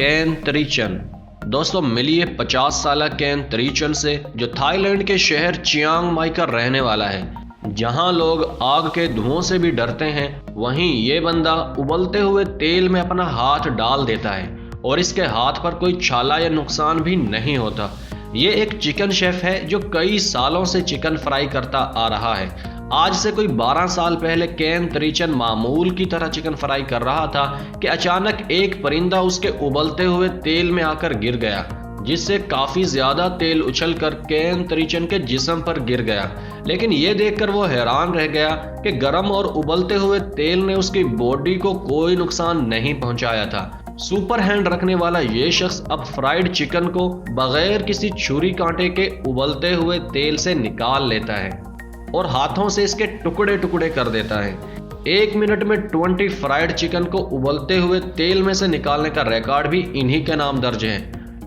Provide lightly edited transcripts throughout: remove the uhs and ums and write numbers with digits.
केन त्रिचन। दोस्तों मिलिए 50 साल केन त्रिचन से, जो थाईलैंड के शहर चियांग माई का रहने वाला है। जहां लोग आग के धुओं से भी डरते हैं, वहीं ये बंदा उबलते हुए तेल में अपना हाथ डाल देता है और इसके हाथ पर कोई छाला या नुकसान भी नहीं होता। ये एक चिकन शेफ है जो कई सालों से चिकन फ्राई करता आ रहा है। आज से कोई 12 साल पहले केन त्रिचन मामूल की तरह चिकन फ्राई कर रहा था कि अचानक एक परिंदा उसके उबलते हुए तेल में आकर गिर गया, जिससे काफी ज्यादा तेल उछलकर केन त्रिचन के जिस्म पर गिर गया। लेकिन ये देखकर वो हैरान रह गया कि गर्म और उबलते हुए तेल ने उसकी बॉडी को कोई नुकसान नहीं पहुंचाया था। सुपर हैंड रखने वाला ये शख्स अब फ्राइड चिकन को बगैर किसी छुरी कांटे के उबलते हुए तेल से निकाल लेता है और हाथों से इसके टुकड़े टुकड़े कर देता है। 1 मिनट में 20 फ्राइड चिकन को उबलते हुए तेल में से निकालने का रिकॉर्ड भी इन्हीं के नाम दर्ज है।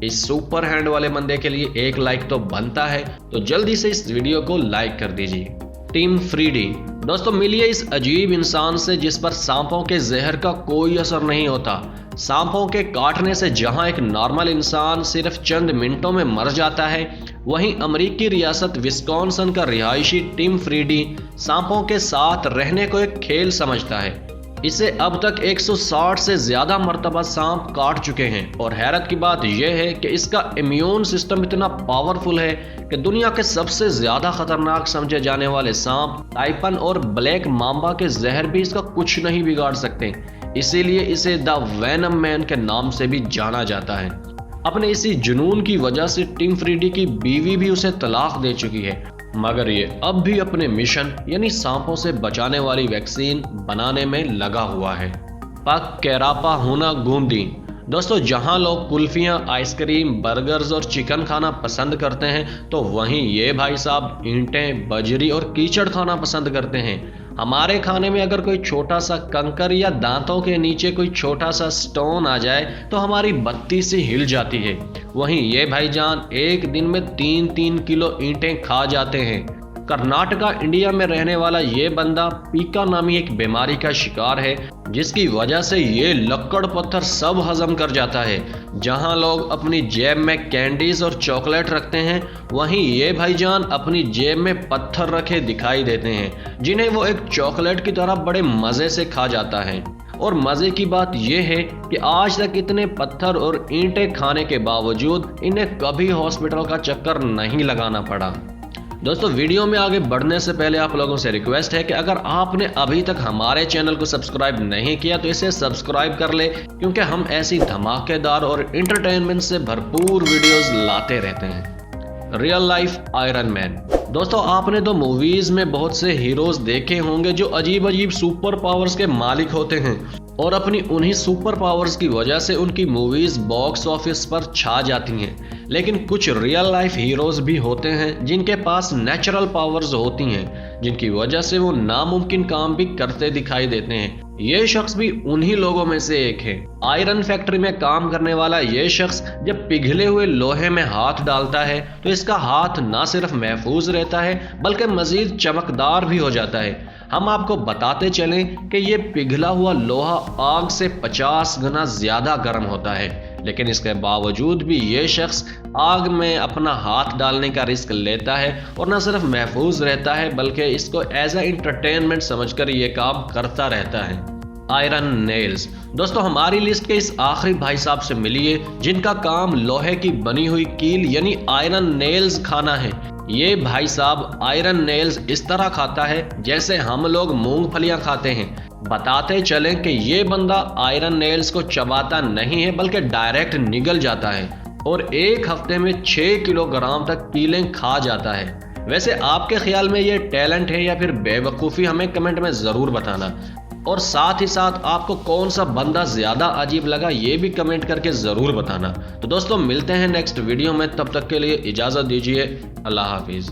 इस सुपर हैंड वाले बंदे के लिए एक लाइक तो बनता है, तो जल्दी से इस वीडियो को लाइक कर दीजिए। टिम फ्रीडी। दोस्तों मिलिए इस अजीब इंसान से जिस पर सांपों के जहर का कोई असर नहीं होता। सांपों के काटने से जहां एक नॉर्मल इंसान सिर्फ चंद मिनटों में मर जाता है, वहीं अमेरिकी रियासत विस्कॉन्सिन का रिहायशी टिम फ्रीडी सांपों के साथ रहने को एक खेल समझता है। इसे अब तक 160 से ज्यादा मर्तबा सांप काट चुके हैं और हैरत की बात यह है कि इसका इम्यून सिस्टम इतना पावरफुल है कि दुनिया के सबसे ज्यादा खतरनाक समझे जाने वाले सांप टाइपन और ब्लैक मांबा के जहर भी इसका कुछ नहीं बिगाड़ सकते। इसीलिए इसे द वेनम मैन के नाम से भी जाना जाता है। अपने इसी जुनून की वजह से टिम फ्रीडी की बीवी भी उसे तलाक दे चुकी है, मगर ये अब भी अपने मिशन यानी सांपों से बचाने वाली वैक्सीन बनाने में लगा हुआ है। पक कैरापा हुना गूंदी। दोस्तों जहां लोग कुल्फियां, आइसक्रीम, बर्गर्स और चिकन खाना पसंद करते हैं, तो वहीं ये भाई साहब ईंटें, बजरी और कीचड़ खाना पसंद करते हैं। हमारे खाने में अगर कोई छोटा सा कंकर या दांतों के नीचे कोई छोटा सा स्टोन आ जाए तो हमारी बत्ती से हिल जाती है। वहीं ये भाईजान एक दिन में 3-3 किलो ईंटें खा जाते हैं। कर्नाटका इंडिया में रहने वाला ये बंदा पीका नामी एक बीमारी का शिकार है, जिसकी वजह से ये लक्कड़ पत्थर सब हजम कर जाता है। जहां लोग अपनी जेब में कैंडीज और चॉकलेट रखते हैं, वहीं ये भाईजान अपनी जेब में पत्थर रखे दिखाई देते हैं, जिन्हें वो एक चॉकलेट की तरह बड़े मजे से खा जाता है। और मजे की बात यह है कि आज तक इतने पत्थर और ईंटें खाने के बावजूद इन्हें कभी हॉस्पिटल का चक्कर नहीं लगाना पड़ा। दोस्तों वीडियो में आगे बढ़ने से पहले आप लोगों से रिक्वेस्ट है कि अगर आपने अभी तक हमारे चैनल को सब्सक्राइब नहीं किया तो इसे सब्सक्राइब कर ले, क्योंकि हम ऐसी धमाकेदार और एंटरटेनमेंट से भरपूर वीडियोस लाते रहते हैं। Real life iron man. दोस्तों आपने तो मूवीज में बहुत से हीरोज देखे होंगे जो अजीब अजीब सुपर पावर्स के मालिक होते हैं और अपनी उन्हीं सुपर पावर्स की वजह से उनकी मूवीज बॉक्स ऑफिस पर छा जाती हैं। लेकिन कुछ रियल लाइफ हीरोज भी होते हैं जिनके पास नेचुरल पावर्स होती हैं, जिनकी वजह से वो नामुमकिन काम भी करते दिखाई देते हैं। ये शख्स भी उन्हीं लोगों में से एक है। आयरन फैक्ट्री में काम करने वाला ये शख्स जब पिघले हुए लोहे में हाथ डालता है तो इसका हाथ ना सिर्फ महफूज रहता है बल्कि मजीद चमकदार भी हो जाता है। हम आपको बताते चलें कि ये पिघला हुआ लोहा आग से 50 गुना ज्यादा गर्म होता है, लेकिन इसके बावजूद भी ये शख्स आग में अपना हाथ डालने का रिस्क लेता है और न सिर्फ महफूज रहता है बल्कि इसको एज ए एंटरटेनमेंट समझकर ये काम करता रहता है। Iron nails. दोस्तों हमारी लिस्ट के इस आखिरी भाई साहब से मिलिए जिनका काम लोहे की बनी हुई कील यानी आयरन नेल्स खाना है। ये भाई साहब आयरन नेल्स इस तरह खाता है जैसे हम लोग मूंगफलियां खाते हैं। बताते चलें कि ये बंदा आयरन नेल्स को चबाता नहीं है बल्कि डायरेक्ट निगल जाता है और एक हफ्ते में 6 किलोग्राम तक कीलें खा जाता है। वैसे आपके ख्याल में ये टैलेंट है या फिर बेवकूफ़ी, हमें कमेंट में ज़रूर बताना। और साथ ही साथ आपको कौन सा बंदा ज़्यादा अजीब लगा ये भी कमेंट करके ज़रूर बताना। तो दोस्तों मिलते हैं नेक्स्ट वीडियो में, तब तक के लिए इजाज़त दीजिए। अल्लाह हाफिज़।